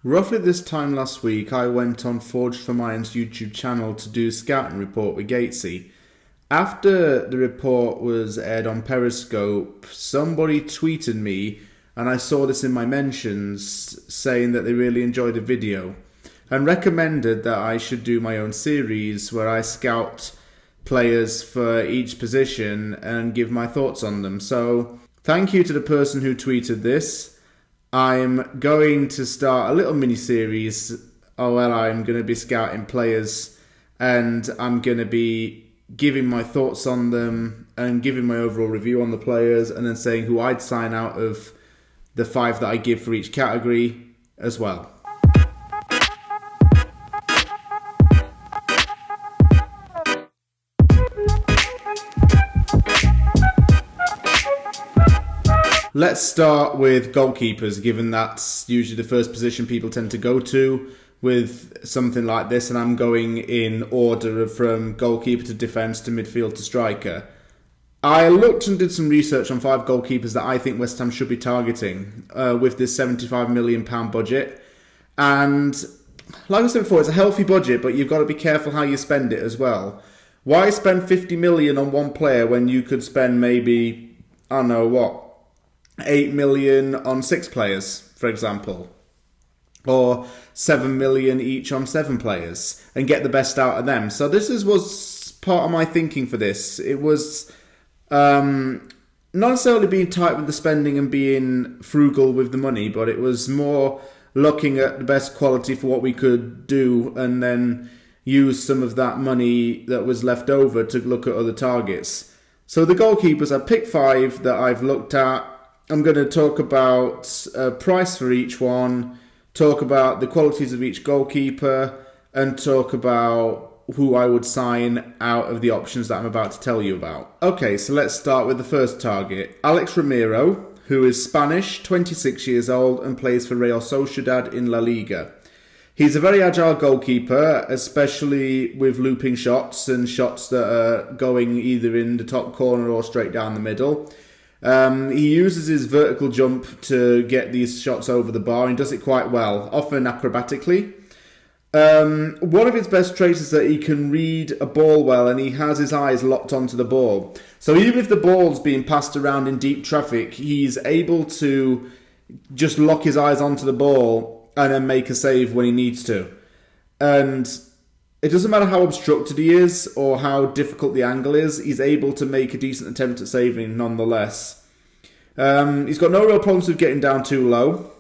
Roughly this time last week, I went on Forged from Iron's YouTube channel to do a scouting report with Gatesy. After the report was aired on Periscope, somebody tweeted me, and I saw this in my mentions, saying that they really enjoyed the video and recommended that I should do my own series where I scout players for each position and give my thoughts on them. So thank you to the person who tweeted this. I'm going to start a little mini-series where I'm going to be scouting players and I'm going to be giving my thoughts on them and giving my overall review on the players and then saying who I'd sign out of the 5 that I give for each category as well. Let's start with goalkeepers, given that's usually the first position people tend to go to with something like this, and I'm going in order from goalkeeper to defence to midfield to striker. I looked and did some research on 5 goalkeepers that I think West Ham should be targeting with this £75 million budget. And like I said before, it's a healthy budget, but you've got to be careful how you spend it as well. Why spend £50 million on one player when you could spend maybe, I don't know what, £8 million on 6 players, for example, or £7 million each on 7 players, and get the best out of them. So this was part of my thinking for this. It was not necessarily being tight with the spending and being frugal with the money, but it was more looking at the best quality for what we could do, and then use some of that money that was left over to look at other targets. So the goalkeepers, I picked 5 that I've looked at. I'm going to talk about price for each one, talk about the qualities of each goalkeeper, and talk about who I would sign out of the options that I'm about to tell you about. Okay, so let's start with the first target. Alex Romero, who is Spanish, 26 years old, and plays for Real Sociedad in La Liga. He's a very agile goalkeeper, especially with looping shots and shots that are going either in the top corner or straight down the middle. He uses his vertical jump to get these shots over the bar and does it quite well, often acrobatically. One of his best traits is that he can read a ball well and he has his eyes locked onto the ball. So even if the ball's being passed around in deep traffic, he's able to just lock his eyes onto the ball and then make a save when he needs to. And it doesn't matter how obstructed he is or how difficult the angle is, he's able to make a decent attempt at saving nonetheless. He's got no real problems with getting down too low,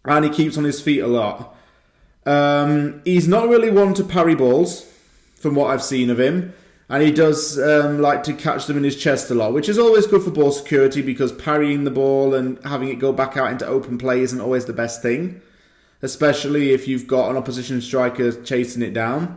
and he keeps on his feet a lot. He's not really one to parry balls, from what I've seen of him, and he does like to catch them in his chest a lot, which is always good for ball security because parrying the ball and having it go back out into open play isn't always the best thing, especially if you've got an opposition striker chasing it down.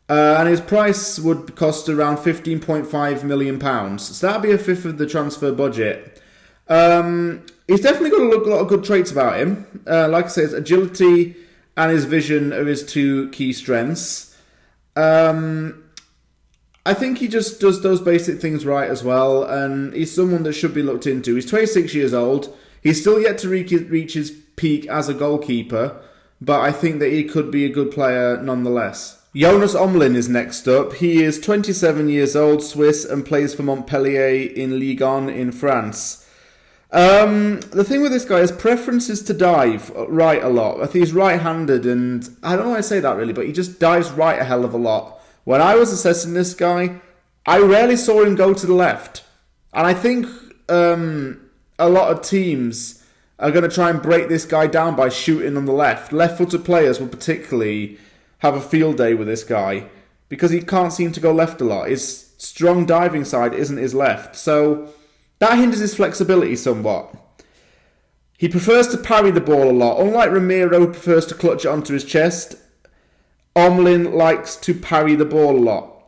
And his price would cost around £15.5 million. So that'd be a fifth of the transfer budget. He's definitely got a lot of good traits about him. Like I say, his agility and his vision are his 2 key strengths. I think he just does those basic things right as well, and he's someone that should be looked into. He's 26 years old. He's still yet to reach his peak as a goalkeeper, but I think that he could be a good player nonetheless. Jonas Nilsson is next up. He is 27 years old, Swiss, and plays for Montpellier in Ligue 1 in France. The thing with this guy is preferences to dive right a lot. I think he's right-handed, and I don't know why I say that really, but he just dives right a hell of a lot. When I was assessing this guy, I rarely saw him go to the left. And I think a lot of teams are going to try and break this guy down by shooting on the left. Left-footed players will particularly have a field day with this guy because he can't seem to go left a lot. His strong diving side isn't his left, so that hinders his flexibility somewhat. He prefers to parry the ball a lot. Unlike Romero, who prefers to clutch it onto his chest, Omlin likes to parry the ball a lot.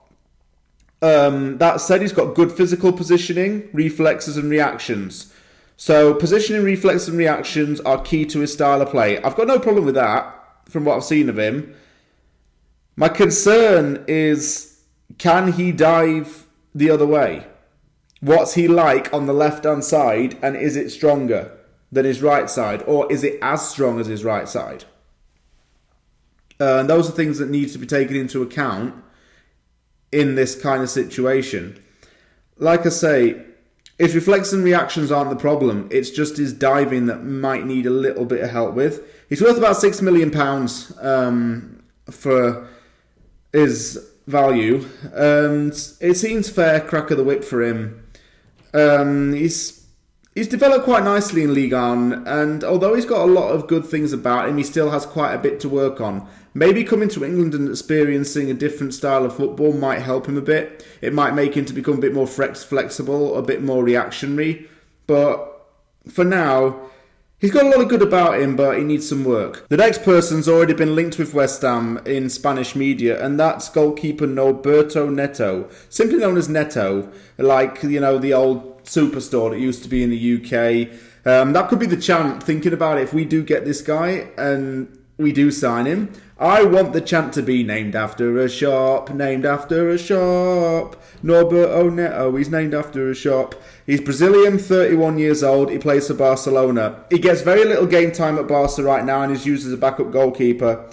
That said, he's got good physical positioning, reflexes and reactions. So positioning, reflexes and reactions are key to his style of play. I've got no problem with that from what I've seen of him. My concern is, can he dive the other way? What's he like on the left-hand side, and is it stronger than his right side, or is it as strong as his right side? And those are things that need to be taken into account in this kind of situation. Like I say, his reflexes and reactions aren't the problem. It's just his diving that might need a little bit of help with. He's worth about £6 million for his value, and it seems fair crack of the whip for him. He's developed quite nicely in Ligue 1, and although he's got a lot of good things about him, he still has quite a bit to work on. Maybe coming to England and experiencing a different style of football might help him a bit. It might make him to become a bit more flexible, a bit more reactionary. But for now, he's got a lot of good about him, but he needs some work. The next person's already been linked with West Ham in Spanish media, and that's goalkeeper Norberto Neto, simply known as Neto, like, the old superstore that used to be in the UK. That could be the chant, thinking about it. If we do get this guy and we do sign him, I want the chant to be named after a shop. Norberto Neto, he's named after a shop. He's Brazilian, 31 years old. He plays for Barcelona. He gets very little game time at Barca right now and is used as a backup goalkeeper.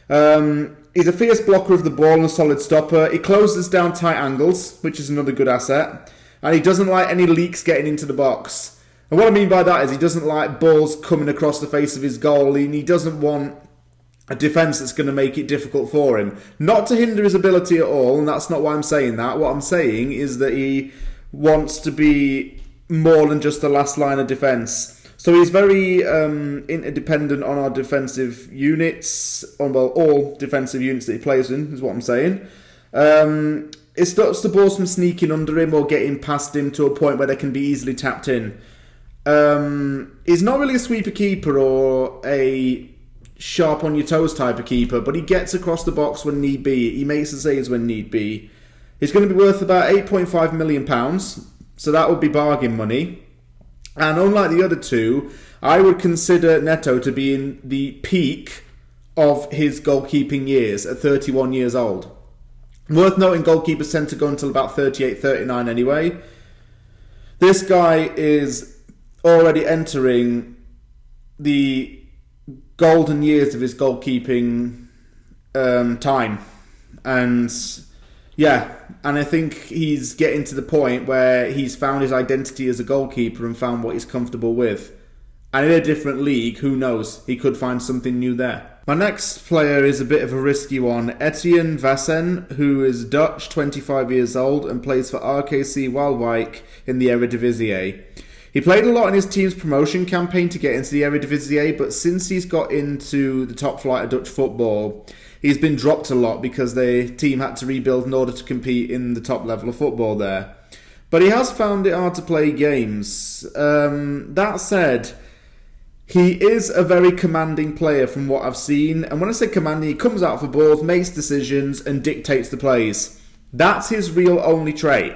He's a fierce blocker of the ball and a solid stopper. He closes down tight angles, which is another good asset. And he doesn't like any leaks getting into the box. And what I mean by that is he doesn't like balls coming across the face of his goal, and he doesn't want a defence that's going to make it difficult for him. Not to hinder his ability at all, and that's not why I'm saying that. What I'm saying is that he wants to be more than just the last line of defence. So he's very interdependent on our defensive units, all defensive units that he plays in, is what I'm saying. It stops the balls from sneaking under him or getting past him to a point where they can be easily tapped in. He's not really a sweeper keeper or a sharp on your toes type of keeper, but he gets across the box when need be. He makes the saves when need be. He's going to be worth about £8.5 million, so that would be bargain money. And unlike the other two, I would consider Neto to be in the peak of his goalkeeping years at 31 years old. Worth noting, goalkeepers tend to go until about 38, 39 anyway. This guy is already entering the golden years of his goalkeeping time. And I think he's getting to the point where he's found his identity as a goalkeeper and found what he's comfortable with. And in a different league, who knows, he could find something new there. My next player is a bit of a risky one. Etienne Vassen, who is Dutch, 25 years old, and plays for RKC Waalwijk in the Eredivisie. He played a lot in his team's promotion campaign to get into the Eredivisie, but since he's got into the top flight of Dutch football, he's been dropped a lot because the team had to rebuild in order to compete in the top level of football there. But he has found it hard to play games. That said, he is a very commanding player from what I've seen. And when I say commanding, he comes out for balls, makes decisions, and dictates the plays. That's his real only trait.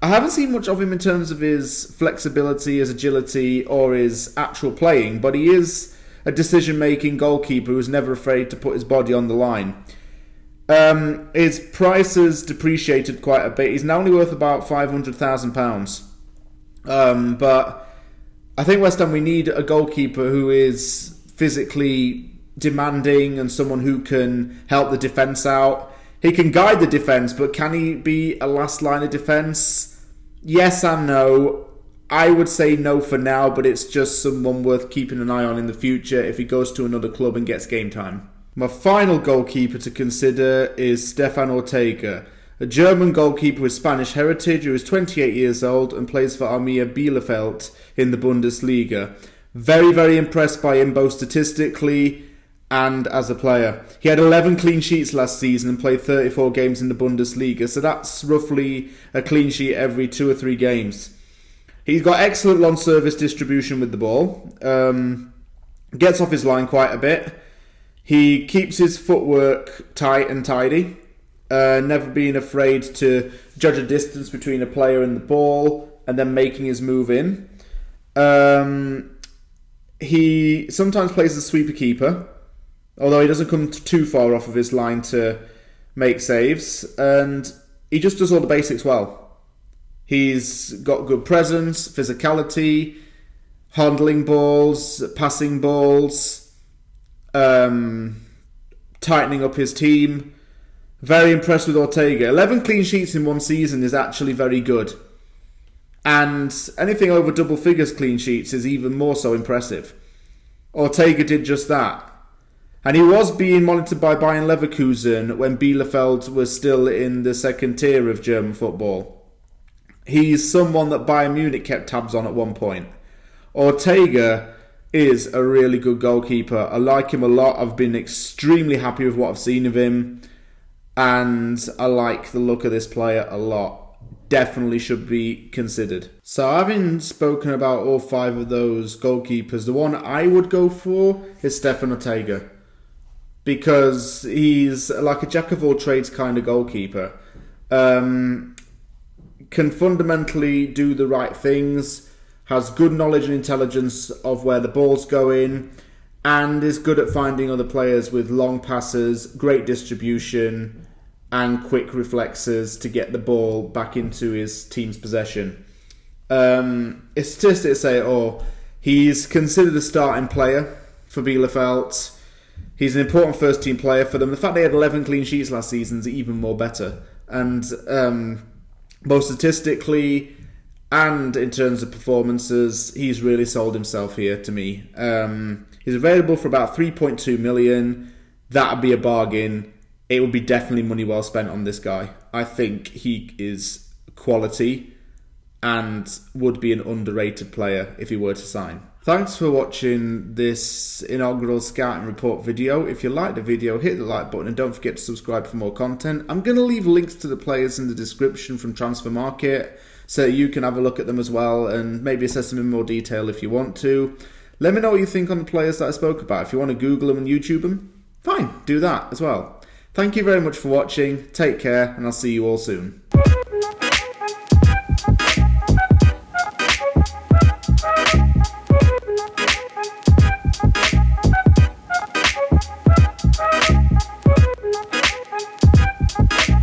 I haven't seen much of him in terms of his flexibility, his agility, or his actual playing, but he is a decision-making goalkeeper who's never afraid to put his body on the line. His price has depreciated quite a bit. He's now only worth about £500,000. But I think West Ham, we need a goalkeeper who is physically demanding and someone who can help the defence out. He can guide the defence, but can he be a last line of defence? Yes and no. I would say no for now, but it's just someone worth keeping an eye on in the future if he goes to another club and gets game time. My final goalkeeper to consider is Stefan Ortega, a German goalkeeper with Spanish heritage who is 28 years old and plays for Arminia Bielefeld in the Bundesliga. Very, very impressed by him both statistically and as a player. He had 11 clean sheets last season and played 34 games in the Bundesliga, so that's roughly a clean sheet every 2 or 3 games. He's got excellent long service distribution with the ball, gets off his line quite a bit. He keeps his footwork tight and tidy, never being afraid to judge a distance between a player and the ball and then making his move in. He sometimes plays as sweeper keeper, although he doesn't come too far off of his line to make saves, and he just does all the basics well. He's got good presence, physicality, handling balls, passing balls, tightening up his team. Very impressed with Ortega. 11 clean sheets in one season is actually very good. And anything over double figures clean sheets is even more so impressive. Ortega did just that. And he was being monitored by Bayern Leverkusen when Bielefeld was still in the second tier of German football. He's someone that Bayern Munich kept tabs on at one point. Ortega is a really good goalkeeper. I like him a lot. I've been extremely happy with what I've seen of him. And I like the look of this player a lot. Definitely should be considered. So having spoken about all 5 of those goalkeepers, the one I would go for is Stefan Ortega. Because he's like a jack of all trades kind of goalkeeper. Can fundamentally do the right things, has good knowledge and intelligence of where the ball's going, and is good at finding other players with long passes, great distribution, and quick reflexes to get the ball back into his team's possession. His statistics say it all. He's considered a starting player for Bielefeld. He's an important first-team player for them. The fact they had 11 clean sheets last season is even more better. And both statistically and in terms of performances, he's really sold himself here to me. He's available for about 3.2 million. That would be a bargain. It would be definitely money well spent on this guy. I think he is quality and would be an underrated player if he were to sign. Thanks for watching this inaugural scouting report video. If you liked the video, hit the like button and don't forget to subscribe for more content. I'm going to leave links to the players in the description from Transfer Market so you can have a look at them as well and maybe assess them in more detail if you want to. Let me know what you think on the players that I spoke about. If you want to Google them and YouTube them, fine, do that as well. Thank you very much for watching. Take care and I'll see you all soon.